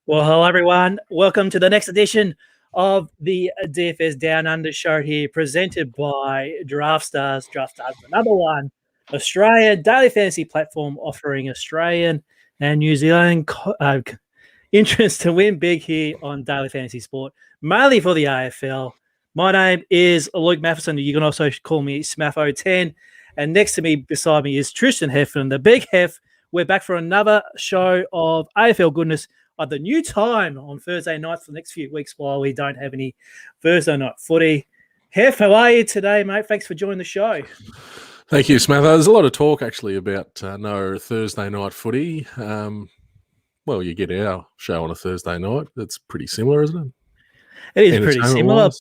Well, hello, everyone. Welcome to the next edition of the DFS Down Under show here, presented by Draftstars. Draftstars is the number one Australian daily fantasy platform offering Australian and New Zealand interest to win big here on daily fantasy sport, mainly for the AFL. My name is Luke Matheson. You can also call me Smatho10. And next to me, beside me, is Tristan Hef and the Big Hef. We're back for another show of AFL goodness at the new time on Thursday nights for the next few weeks while we don't have any Thursday night footy. Hef, how are you today, mate? Thanks for joining the show. Thank you, Smatho. There's a lot of talk actually about no Thursday night footy. Well, you get our show on a Thursday night. That's pretty similar, isn't it? It is pretty similar.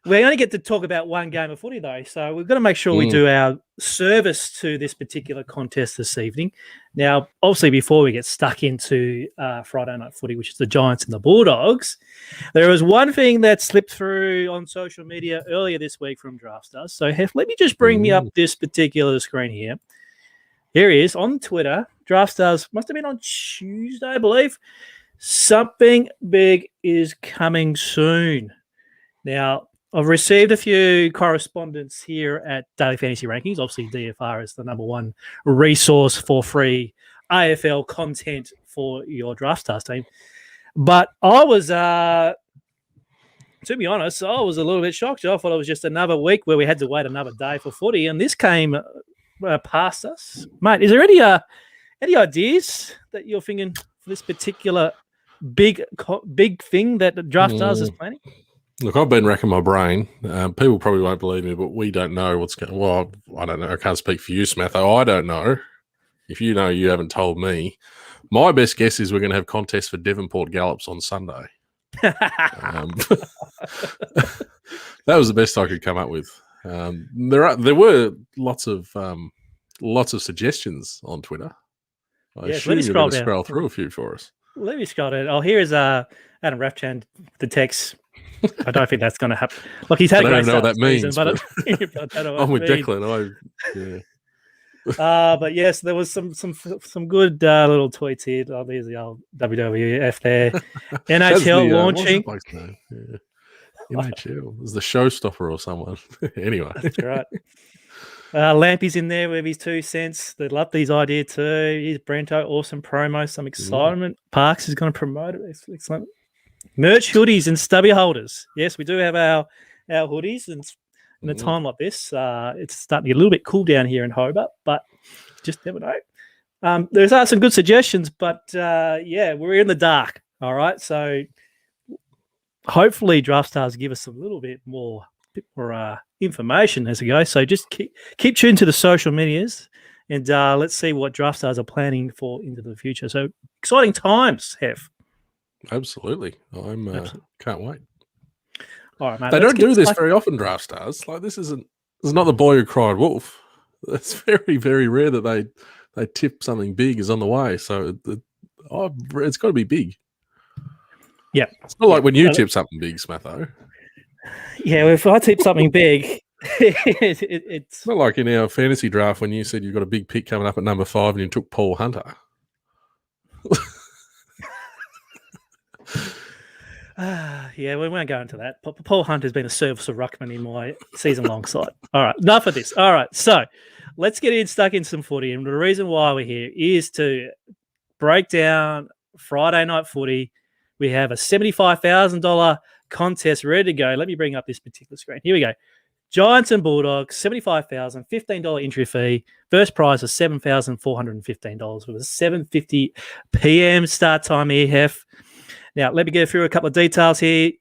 We only get to talk about one game of footy, though, so we've got to make sure we do our service to this particular contest this evening. Now, obviously, before we get stuck into Friday night footy, which is the Giants and the Bulldogs, there was one thing that slipped through on social media earlier this week from Draftstars. So, Hef, let me just bring me up this particular screen here. Here he is on Twitter. Draftstars must have been on Tuesday, I believe. Something big is coming soon. Now, I've received a few correspondence here at Daily Fantasy Rankings. Obviously, DFR is the number one resource for free AFL content for your Draftstars team. But I was, to be honest, I was a little bit shocked. I thought it was just another week where we had to wait another day for footy, and this came past us. Mate, is there any ideas that you're thinking for this particular big thing that the Draftstars is planning? Look, I've been racking my brain. People probably won't believe me, but we don't know what's going on. Well, I don't know. I can't speak for you, Smatho. I don't know. If you know, you haven't told me. My best guess is we're going to have contests for Devonport Gallops on Sunday. That was the best I could come up with. There were lots of suggestions on Twitter. I assume you're going to scroll through a few for us. Let me scroll down. Oh, here is Adam Rathchan, the text. I don't think that's going to happen. Look, he's had a great start to the season, but I'm with Declan. But yes, there was some good little tweets here. Oh, there's the old WWF there. NHL launching. NHL is the showstopper or someone. Anyway, that's right. Lampy's in there with his 2 cents. They love these ideas too. Here's Brento, awesome promo, some excitement. Parks is going to promote it. Excellent. Merch hoodies and stubby holders. Yes, we do have our hoodies, and in a time like this, it's starting to get a little bit cool down here in Hobart, but just never know. There's some good suggestions, but we're in the dark. All right, so hopefully Draftstars give us a little bit more information as we go. So just keep tuned to the social medias, and let's see what Draftstars are planning for into the future. So exciting times, Hef. Absolutely. Can't wait. All right, mate. They don't do this very often, Draftstars. Like this is not the boy who cried wolf. It's very, very rare that they tip something big is on the way. So it's got to be big. Yeah. It's not like when you tip something big, Smatho. Yeah, if I tip something big, it's not like in our fantasy draft when you said you've got a big pick coming up at number 5 and you took Paul Hunter. Yeah, we won't go into that. Paul Hunter's been a service of ruckman in my season-long side. All right, enough of this. All right, so let's get stuck in some footy. And the reason why we're here is to break down Friday night footy. We have a $75,000 contest ready to go. Let me bring up this particular screen. Here we go. Giants and Bulldogs, $75,000, $15 entry fee. First prize is $7,415 with a 7:50 p.m. start time here, Hef. Now, let me go through a couple of details here.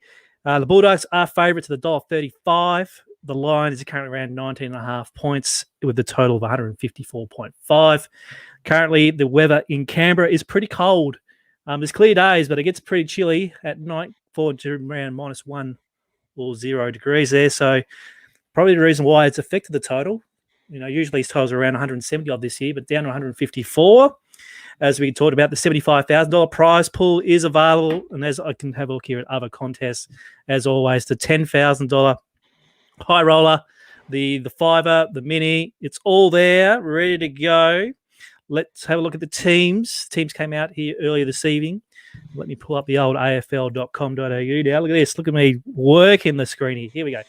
The Bulldogs are favourites at $1.35. The line is currently around 19.5 points with a total of 154.5. Currently, the weather in Canberra is pretty cold. There's clear days, but it gets pretty chilly at night, forward to around -1 or 0 degrees there. So probably the reason why it's affected the total. You know, usually these totals are around 170 odd this year, but down to 154. As we talked about, the $75,000 prize pool is available. And as I can have a look here at other contests, as always, the $10,000 high roller, the fiver, the mini, it's all there, ready to go. Let's have a look at the teams. Teams came out here earlier this evening. Let me pull up the old AFL.com.au now. Look at this. Look at me working the screen here. Here we go.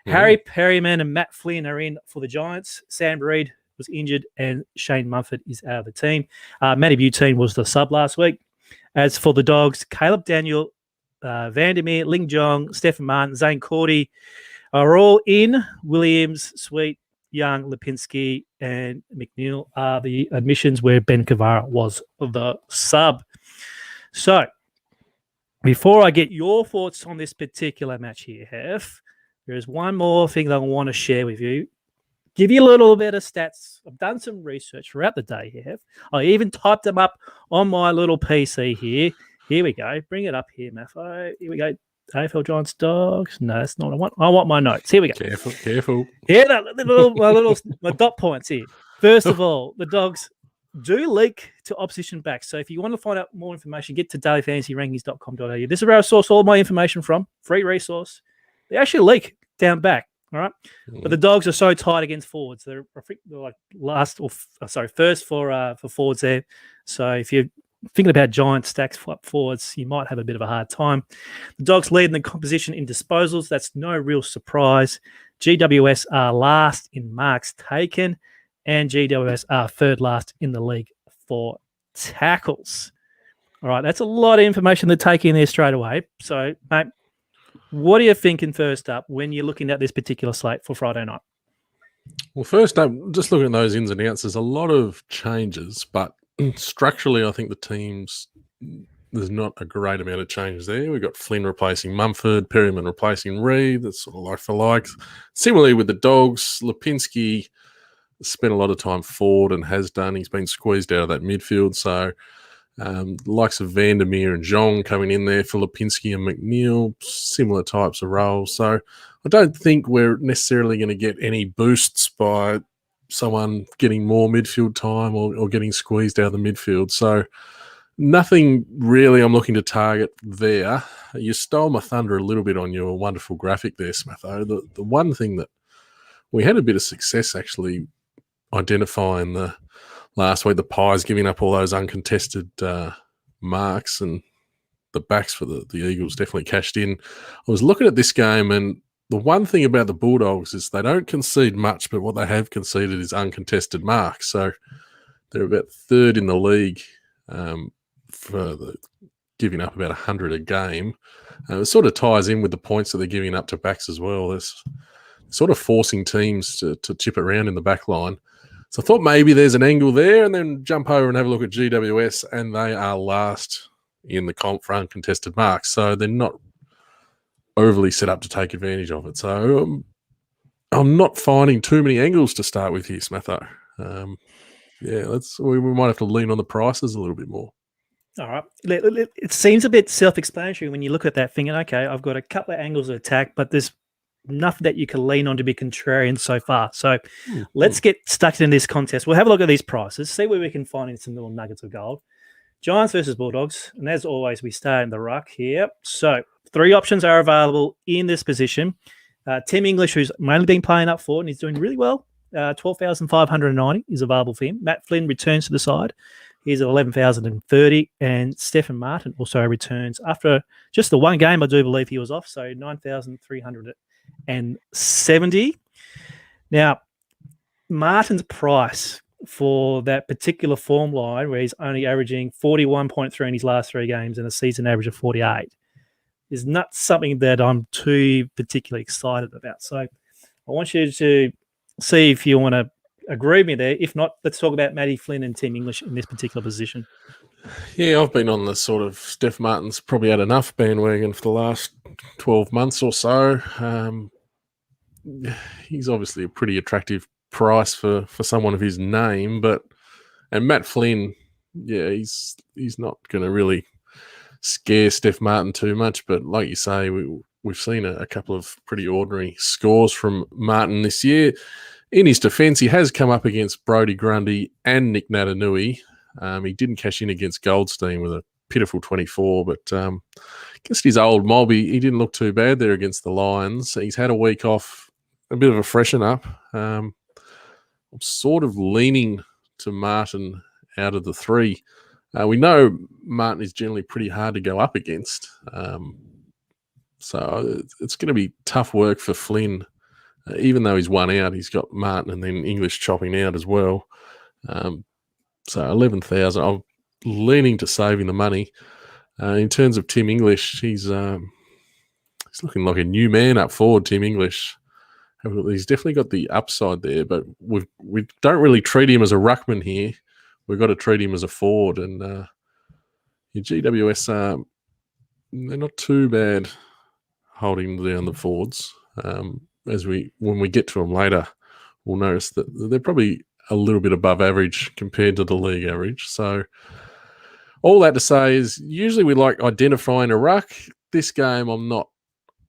Harry Perryman and Matt Flynn are in for the Giants. Sam Reid was injured and Shane Mumford is out of the team. Matty Butine was the sub last week. As for the Dogs, Caleb Daniel, Vandermeer, Ling Jong, Stephen Martin, Zane Cordy are all in. Williams, Sweet, Young, Lipinski, and McNeil are the admissions, where Ben Cavara was the sub. So, before I get your thoughts on this particular match here, Hef, there is one more thing that I want to share with you. Give you a little bit of stats. I've done some research throughout the day here, Hef. I even typed them up on my little PC here. Here we go. Bring it up here, Maffo. Here we go. AFL Giants Dogs. No, that's not what I want. I want my notes. Here we go. Careful. Yeah, my dot points here. First of all, the Dogs do leak to opposition backs. So if you want to find out more information, get to dailyfantasyrankings.com.au. This is where I source all my information from. Free resource. They actually leak down back. All right. But the Dogs are so tight against forwards. They're like first for forwards there. So if you're thinking about giant stacks up forwards, you might have a bit of a hard time. The Dogs lead in the competition in disposals. That's no real surprise. GWS are last in marks taken, and GWS are third last in the league for tackles. All right, that's a lot of information to take in there straight away. So, mate, what are you thinking first up when you're looking at this particular slate for Friday night? Well, first up, just looking at those ins and outs, there's a lot of changes, but structurally, I think the teams, there's not a great amount of changes there. We've got Flynn replacing Mumford, Perryman replacing Reid. That's sort of like for like. Similarly with the Dogs, Lipinski spent a lot of time forward and has done. He's been squeezed out of that midfield. So likes of Vandermeer and Zhong coming in there for Lipinski and McNeil, similar types of roles. So I don't think we're necessarily going to get any boosts by someone getting more midfield time or getting squeezed out of the midfield. So nothing really I'm looking to target there. You stole my thunder a little bit on your wonderful graphic there, Smatho. The one thing that we had a bit of success actually identifying the last week, the Pies giving up all those uncontested marks, and the backs for the Eagles definitely cashed in. I was looking at this game, and the one thing about the Bulldogs is they don't concede much, but what they have conceded is uncontested marks. So they're about third in the league for giving up about 100 a game. It sort of ties in with the points that they're giving up to backs as well. There's sort of forcing teams to chip around in the back line. So I thought maybe there's an angle there, and then jump over and have a look at GWS, and they are last in the comp for uncontested marks. So they're not overly set up to take advantage of it. So I'm not finding too many angles to start with here, Smatho. We might have to lean on the prices a little bit more. All right. It seems a bit self-explanatory when you look at that thing, and okay, I've got a couple of angles of attack, but there's enough that you can lean on to be contrarian so far. So let's get stuck in this contest. We'll have a look at these prices, see where we can find in some little nuggets of gold. Giants versus Bulldogs. And as always, we start in the ruck here. So 3 options are available in this position. Tim English, who's mainly been playing up forward and he's doing really well. 12,590 is available for him. Matt Flynn returns to the side. He's at 11,030. And Stephen Martin also returns after just the one game. I do believe he was off. So 9,370. Now, Martin's price for that particular form line, where he's only averaging 41.3 in his last 3 games and a season average of 48, is not something that I'm too particularly excited about. So I want you to see if you want to agree with me there. If not, let's talk about Matty Flynn and Tim English in this particular position. Yeah, I've been on the sort of Steph Martin's probably had enough bandwagon for the last 12 months or so. He's obviously a pretty attractive price for someone of his name, and Matt Flynn, yeah, he's not going to really scare Steph Martin too much, but like you say, we've seen a couple of pretty ordinary scores from Martin this year. In his defence, he has come up against Brodie Grundy and Nick Natanui. He didn't cash in against Goldstein with a pitiful 24, but against his old mob, he didn't look too bad there against the Lions. He's had a week off, a bit of a freshen up. I'm sort of leaning to Martin out of the 3. We know Martin is generally pretty hard to go up against. So it's going to be tough work for Flynn. Even though he's one out, he's got Martin and then English chopping out as well. So 11,000. I'm leaning to saving the money. In terms of Tim English, he's looking like a new man up forward, Tim English. He's definitely got the upside there, but we don't really treat him as a ruckman here. We've got to treat him as a forward. And your GWS, they're not too bad holding down the forwards. When we get to them later, we'll notice that they're probably a little bit above average compared to the league average. So all that to say is usually we like identifying a ruck. This game, I'm not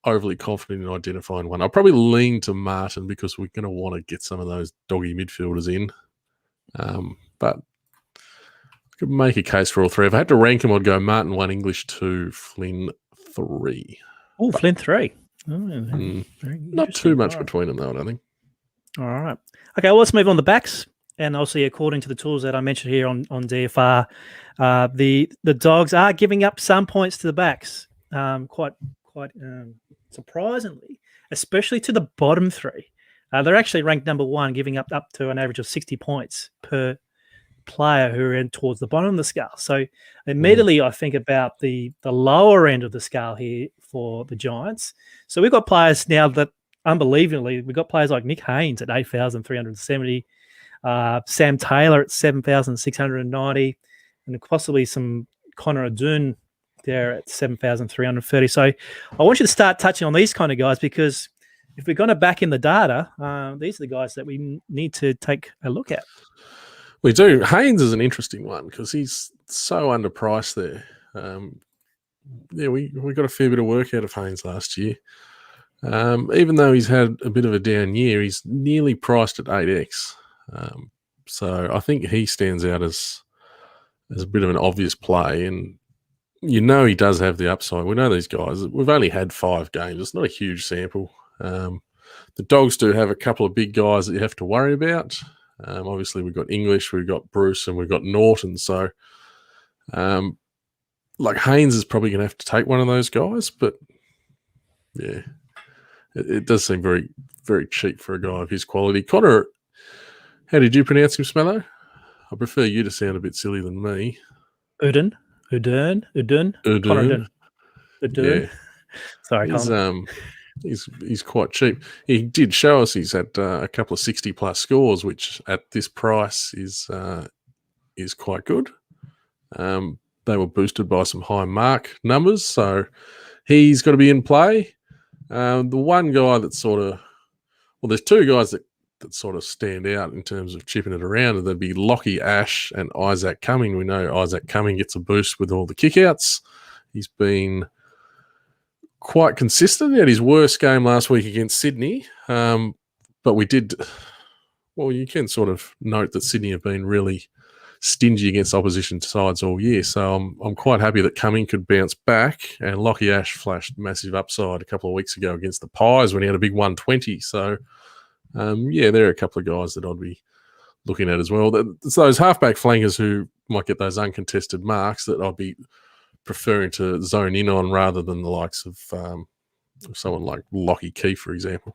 overly confident in identifying one. I'll probably lean to Martin because we're going to want to get some of those doggy midfielders in. But I could make a case for all three. If I had to rank them, I'd go Martin 1, English 2, Flynn 3. Oh, Flynn 3. Oh, not too much between them, though, I don't think. All right. Okay, well, let's move on to the backs. And obviously, according to the tools that I mentioned here on DFR, the Dogs are giving up some points to the backs, quite surprisingly, especially to the bottom three. They're actually ranked number 1, giving up to an average of 60 points per player who are in towards the bottom of the scale. So immediately I think about the lower end of the scale here for the Giants. So we've got players now that, unbelievably, we've got players like Nick Haynes at 8,370, Sam Taylor at 7,690, and possibly some Connor O'Doon there at 7,330. So I want you to start touching on these kind of guys, because if we're going to back in the data, these are the guys that we need to take a look at. We do. Haynes is an interesting one because he's so underpriced there. We got a fair bit of work out of Haynes last year. Even though he's had a bit of a down year, he's nearly priced at 8x. So I think he stands out as a bit of an obvious play. And he does have the upside. We know these guys. We've only had 5 games. It's not a huge sample. The Dogs do have a couple of big guys that you have to worry about. Obviously, we've got English, we've got Bruce, and we've got Norton. So, Haynes is probably going to have to take one of those guys. But, yeah, it does seem very, very cheap for a guy of his quality. Connor, how did you pronounce him, Smatho? I prefer you to sound a bit silly than me. Udun. Yeah. Sorry, Colin. He's quite cheap. He did show us he's had a couple of 60+ scores, which at this price is quite good. They were boosted by some high mark numbers, so he's got to be in play. The one guy that there's 2 guys that sort of stand out in terms of chipping it around, and that'd be Lockie Ash and Isaac Cumming. We know Isaac Cumming gets a boost with all the kickouts. He's been quite consistent. He had his worst game last week against Sydney, but you can sort of note that Sydney have been really stingy against opposition sides all year. So I'm quite happy that Cumming could bounce back, and Lockie Ash flashed massive upside a couple of weeks ago against the Pies when he had a big 120. So, there are a couple of guys that I'd be looking at as well. It's those halfback flankers who might get those uncontested marks that I'd be preferring to zone in on rather than the likes of someone like Lockie Key, for example.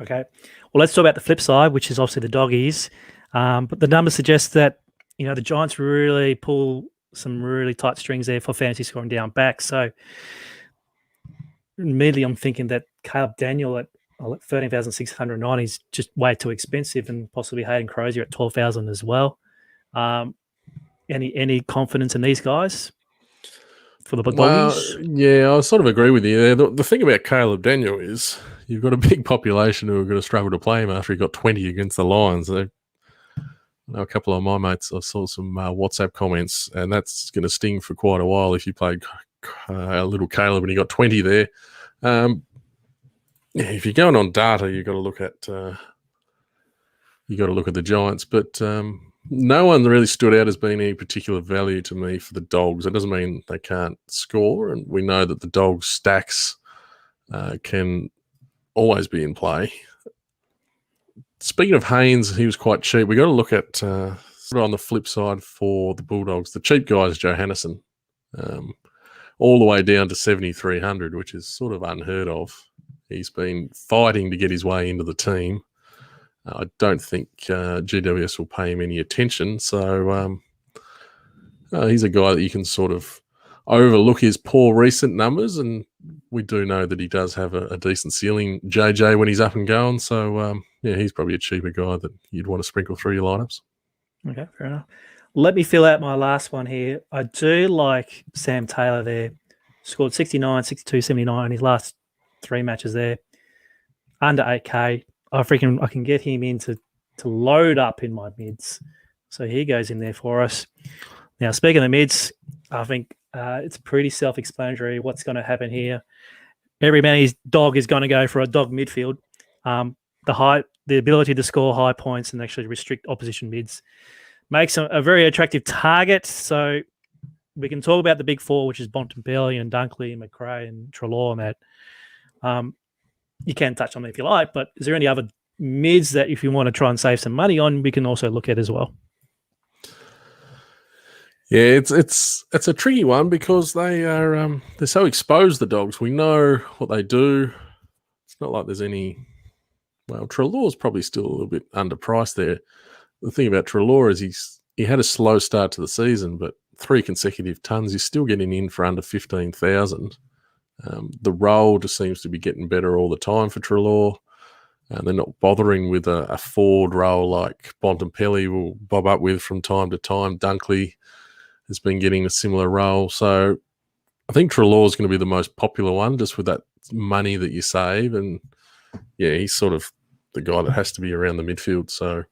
Okay. Well, let's talk about the flip side, which is obviously the Doggies. But the numbers suggest that, the Giants really pull some really tight strings there for fantasy scoring down back. So immediately I'm thinking that Caleb Daniel at 13,690 is just way too expensive, and possibly Hayden Crozier at 12,000 as well. Any confidence in these guys for the Doggies? Yeah, I sort of agree with you. The thing about Caleb Daniel is you've got a big population who are going to struggle to play him after he got 20 against the Lions. A couple of my mates, I saw some WhatsApp comments, and that's going to sting for quite a while if you played a little Caleb and he got 20 there. If you're going on data, you've got to look at the Giants, but no one really stood out as being any particular value to me for the Dogs. It doesn't mean they can't score, and we know that the Dogs stacks can always be in play. Speaking of Haynes, he was quite cheap. We got to look at On the flip side for the Bulldogs, the cheap guy is Johannesson, all the way down to 7,300, which is sort of unheard of. He's been fighting to get his way into the team. I don't think GWS will pay him any attention, so he's a guy that you can sort of overlook his poor recent numbers, and we do know that he does have a decent ceiling, JJ, when he's up and going. So, he's probably a cheaper guy that you'd want to sprinkle through your lineups. Okay, fair enough. Let me fill out my last one here. I do like Sam Taylor there. Scored 69, 62, 79 in his last 3 matches there. Under 8K. I can get him in to load up in my mids. So he goes in there for us. Now, speaking of mids, I think it's pretty self-explanatory what's going to happen here. Every man's dog is going to go for a dog midfield. The ability to score high points and actually restrict opposition mids makes a very attractive target. So we can talk about the big 4, which is Bontempelli and Dunkley and McRae and Treloar and that. You can touch on them if you like, but is there any other mids that if you want to try and save some money on, we can also look at as well? Yeah, it's a tricky one because they're so exposed, the Dogs. We know what they do. It's not like there's any. Well, Treloar's probably still a little bit underpriced there. The thing about Treloar is he had a slow start to the season, but 3 consecutive tons, he's still getting in for under 15,000. The role just seems to be getting better all the time for Treloar. They're not bothering with a forward role like Bontempelli will bob up with from time to time. Dunkley has been getting a similar role. So I think Treloar is going to be the most popular one just with that money that you save. And, he's sort of the guy that has to be around the midfield. So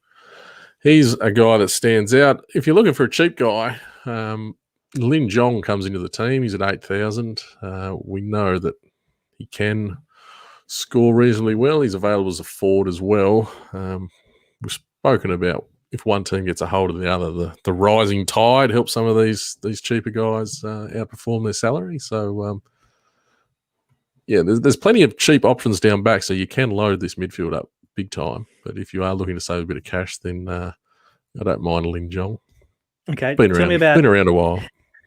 he's a guy that stands out. If you're looking for a cheap guy, Lin Jong comes into the team. He's at 8,000. We know that he can score reasonably well. He's available as a forward as well. We've spoken about if one team gets a hold of the other, the rising tide helps some of these cheaper guys outperform their salary. So, there's plenty of cheap options down back, so you can load this midfield up big time. But if you are looking to save a bit of cash, then I don't mind Lin Jong. Okay, been around a while.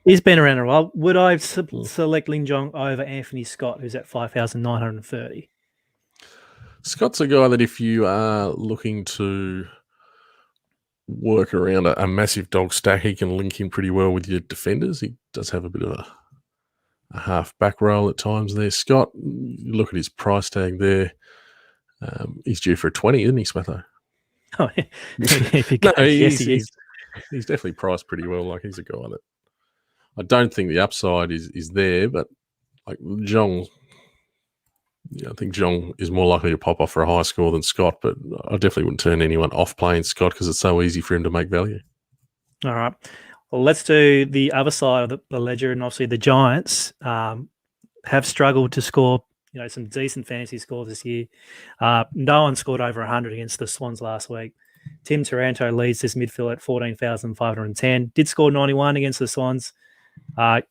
He's been around a while. Would I select Lin Jong over Anthony Scott, who's at 5,930? Scott's a guy that if you are looking to work around a massive dog stack, he can link in pretty well with your defenders. He does have a bit of a half back roll at times there. Scott, you look at his price tag there. He's due for a 20, isn't he, Smatho? Oh, he's definitely priced pretty well. Like, he's a guy that I don't think the upside is there, but like Jong, I think Jong is more likely to pop off for a high score than Scott, but I definitely wouldn't turn anyone off playing Scott because it's so easy for him to make value. All right. Well, let's do the other side of the ledger, and obviously the Giants have struggled to score, some decent fantasy scores this year. No one scored over 100 against the Swans last week. Tim Taranto leads this midfield at 14,510. Did score 91 against the Swans.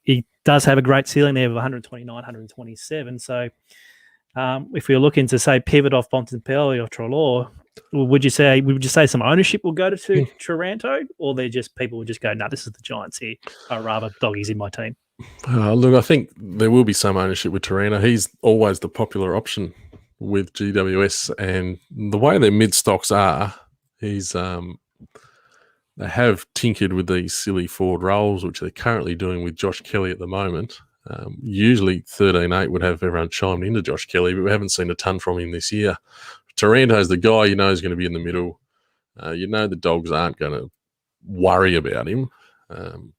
He does have a great ceiling there of 129, 127. So if we were looking to, say, pivot off Bontempelli or Treloar, would you say some ownership will go to Taranto, or people will just go, no, this is the Giants here. I'd rather doggies in my team? Look, I think there will be some ownership with Taranto. He's always the popular option with GWS, and the way their mid stocks are, they have tinkered with these silly forward roles, which they're currently doing with Josh Kelly at the moment. Usually 13-8 would have everyone chimed into Josh Kelly, but we haven't seen a ton from him this year. Taranto's the guy is going to be in the middle. The Dogs aren't going to worry about him.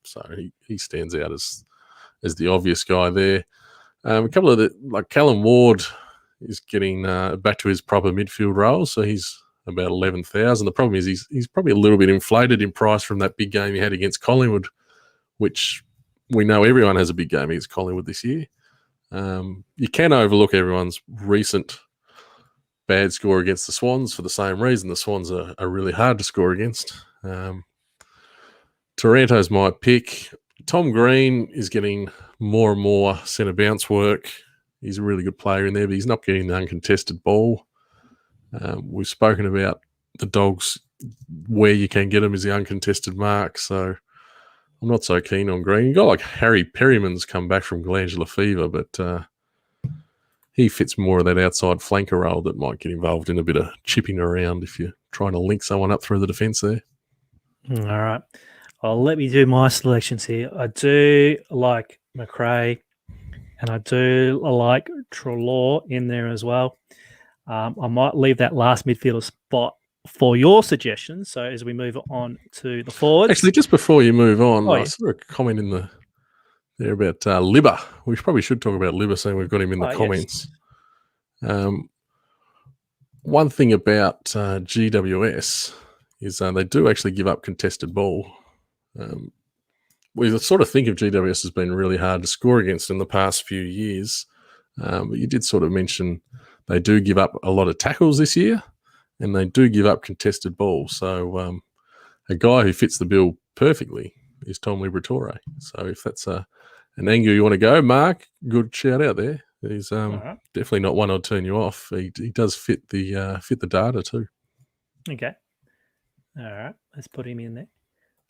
So he stands out as the obvious guy there. A couple of like Callum Ward is getting back to his proper midfield role, so he's about 11,000. The problem is he's probably a little bit inflated in price from that big game he had against Collingwood, which we know everyone has a big game against Collingwood this year. You can overlook everyone's recent bad score against the Swans for the same reason. The Swans are really hard to score against. Taranto's my pick. Tom Green is getting more and more centre bounce work. He's a really good player in there, but he's not getting the uncontested ball. We've spoken about the Dogs where you can get him is the uncontested mark. So I'm not so keen on Green. You got like Harry Perryman's come back from glandular fever, but he fits more of that outside flanker role that might get involved in a bit of chipping around if you're trying to link someone up through the defence there. All right. Well, let me do my selections here. I do like McRae, and I do like Treloar in there as well. I might leave that last midfielder spot for your suggestions. So as we move on to the forwards. Actually, just before you move on, I saw a comment in there about Libba. We probably should talk about Libba, saying we've got him in the comments. Yes. One thing about GWS is they do actually give up contested ball. We sort of think of GWS as being really hard to score against in the past few years, but you did sort of mention they do give up a lot of tackles this year, and they do give up contested ball. So a guy who fits the bill perfectly is Tom Liberatore. So if that's an angle you want to go, Mark, good shout out there. He's definitely not one I'd turn you off. He does fit the data too. Okay. All right. Let's put him in there.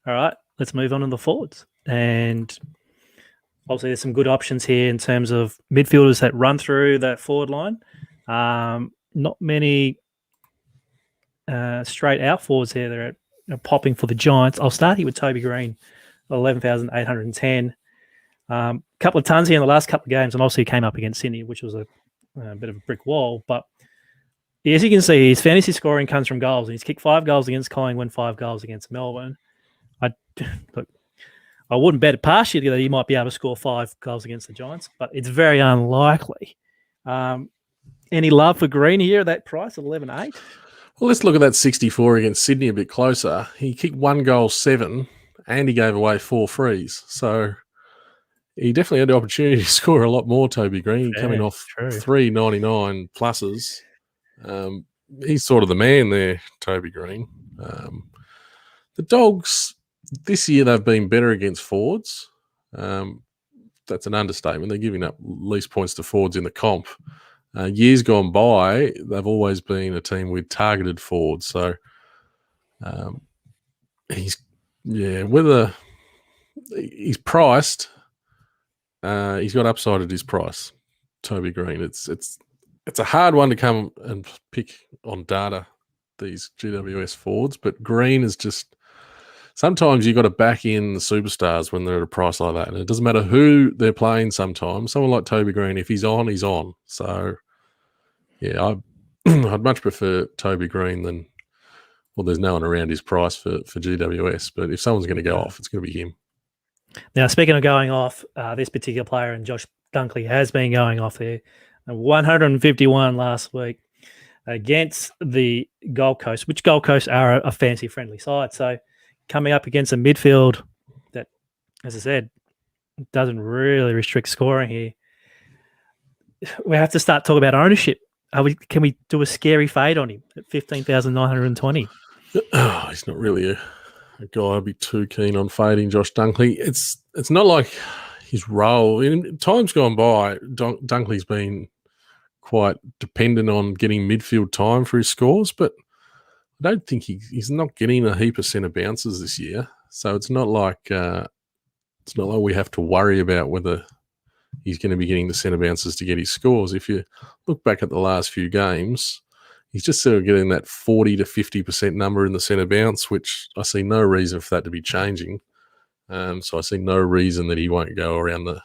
All right. Let's move on to the forwards. And obviously there's some good options here in terms of midfielders that run through that forward line. Not many straight out forwards here that are popping for the Giants. I'll start here with Toby Green, 11,810. Couple of tons here in the last couple of games, and obviously he came up against Sydney, which was a bit of a brick wall. But as you can see, his fantasy scoring comes from goals, and he's kicked 5 goals against Collingwood, 5 goals against Melbourne. I wouldn't bet it past you that he might be able to score 5 goals against the Giants, but it's very unlikely. Any love for Green here at that price of 11.8? Well, let's look at that 64 against Sydney a bit closer. He kicked 1 goal, 7, and he gave away 4 frees. So he definitely had the opportunity to score a lot more, Toby Green, coming off 3 99 pluses. He's sort of the man there, Toby Green. The Dogs, this year they've been better against forwards. That's an understatement. They're giving up least points to forwards in the comp. Years gone by, they've always been a team with targeted forwards. So he's priced. He's got upside at his price, Toby Green. It's a hard one to come and pick on data, these GWS forwards, but Green is just sometimes you've got to back in the superstars when they're at a price like that. And it doesn't matter who they're playing sometimes. Someone like Toby Green, if he's on, he's on. So, yeah, I'd much prefer Toby Green than, well, there's no one around his price for GWS. But if someone's going to go off, it's going to be him. Now, speaking of going off, this particular player, and Josh Dunkley has been going off there, 151 last week against the Gold Coast, which Gold Coast are a fancy-friendly side. So, coming up against a midfield that, as I said, doesn't really restrict scoring here. We have to start talking about ownership. Can we do a scary fade on him at 15,920? Oh, he's not really a guy I'd be too keen on fading, Josh Dunkley. It's not like his role. In times gone by, Dunkley's been quite dependent on getting midfield time for his scores, but I don't think he's not getting a heap of centre bounces this year, so it's not like we have to worry about whether he's going to be getting the centre bounces to get his scores. If you look back at the last few games, he's just sort of getting that 40 to 50% number in the centre bounce, which I see no reason for that to be changing. So I see no reason that he won't go around the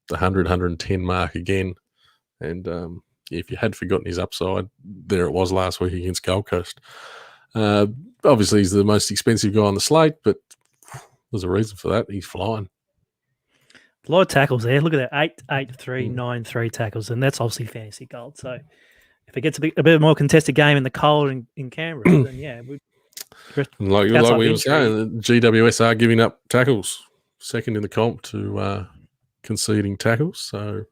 100, 110 mark again. And if you had forgotten his upside, there it was last week against Gold Coast. Obviously, he's the most expensive guy on the slate, but there's a reason for that. He's flying. A lot of tackles there. Look at that, 8-8-3-9-3 tackles, and that's obviously fantasy gold. So if it gets a bit more contested game in the cold in Canberra, then yeah. Like we were saying, GWS are giving up tackles, second in the comp to conceding tackles. So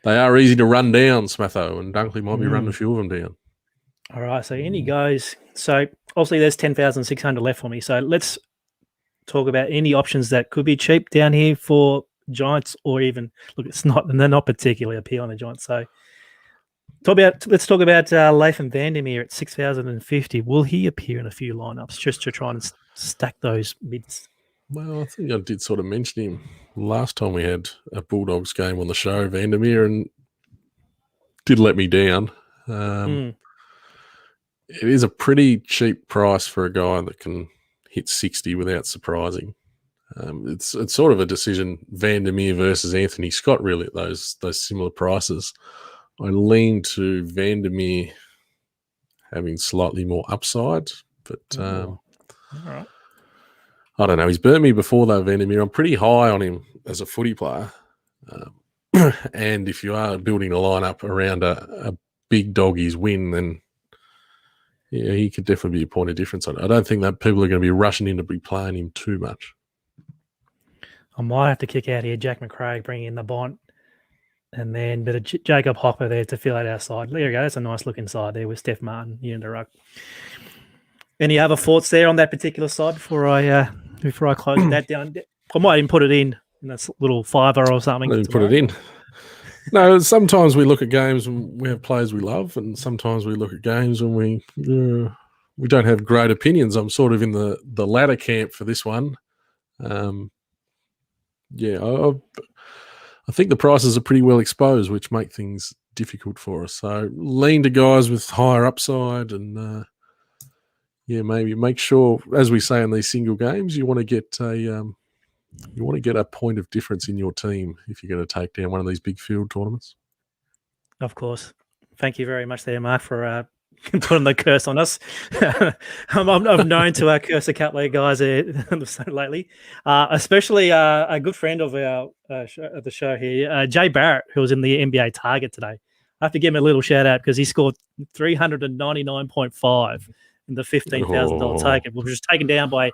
they are easy to run down, Smatho, and Dunkley might be running a few of them down. All right, so in he goes. So obviously there's 10,600 left for me. So let's talk about any options that could be cheap down here for Giants, or even look, it's not, and they're not particularly appealing, the Giants. So Let's talk about Leif and Vandermeer at 6,050. Will he appear in a few lineups just to try and stack those mids? Well, I think I did sort of mention him last time we had a Bulldogs game on the show, Vandermeer, and did let me down. It is a pretty cheap price for a guy that can hit 60 without surprising. It's sort of a decision, Vandermeer versus Anthony Scott, really, at those similar prices. I lean to Vandermeer having slightly more upside, but all right. I don't know. He's burnt me before, though, Vandermeer. I'm pretty high on him as a footy player. And if you are building a lineup around a big doggies win, then yeah, he could definitely be a point of difference. I don't think that people are going to be rushing in to be playing him too much. I might have to kick out here Jack McCraig, bring in the Bont, and then bit of Jacob Hopper there to fill out our side. There you go. That's a nice looking side there with Steph Martin in the ruck. Any other thoughts there on that particular side before I close that down? I might even put it in that little fiver or something. Put it in. No, sometimes we look at games and we have players we love, and sometimes we look at games and we don't have great opinions. I'm sort of in the latter camp for this one. I think the prices are pretty well exposed, which make things difficult for us. So lean to guys with higher upside, and maybe make sure, as we say in these single games, you want to get a point of difference in your team if you're going to take down one of these big field tournaments. Of course. Thank you very much there, Mark, for putting the curse on us. I've known to curse a couple of guys lately, especially a good friend of the show here, Jay Barrett, who was in the NBA Target today. I have to give him a little shout out because he scored 399.5 in the $15,000 ticket, which was taken down by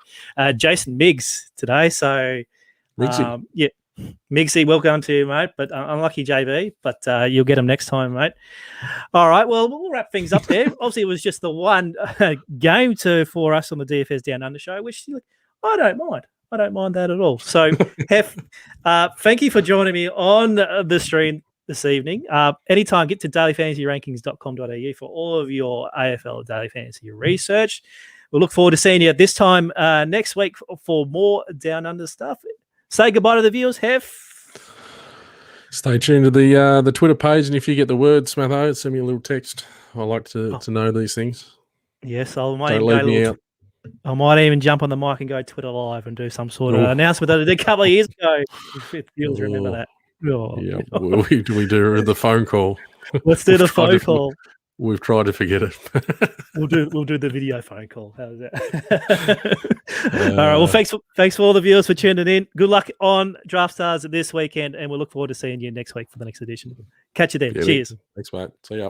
Jason Miggs today. So, Miggsy, welcome to you, mate. But unlucky JB, but you'll get him next time, mate. All right, well, we'll wrap things up there. Obviously, it was just the one game for us on the DFS Down Under show, which I don't mind. I don't mind that at all. So, Hef, thank you for joining me on the stream this evening. Anytime, get to dailyfantasyrankings.com.au for all of your AFL Daily Fantasy research. We'll look forward to seeing you this time next week for more Down Under stuff. Say goodbye to the viewers, Hef. Stay tuned to the Twitter page, and if you get the word, Smatho, send me a little text. I like to know these things. Yes, Don't leave me out. I might even jump on the mic and go Twitter live and do some sort of announcement that I did a couple of years ago. If you'll remember that. Oh. Yeah, we do the phone call. Let's do the phone call. We've tried to forget it. We'll do the video phone call. How's that? All right. Well, thanks for all the viewers for tuning in. Good luck on Draftstars this weekend, and we'll look forward to seeing you next week for the next edition. Catch you then. Cheers. Thanks, mate. See ya.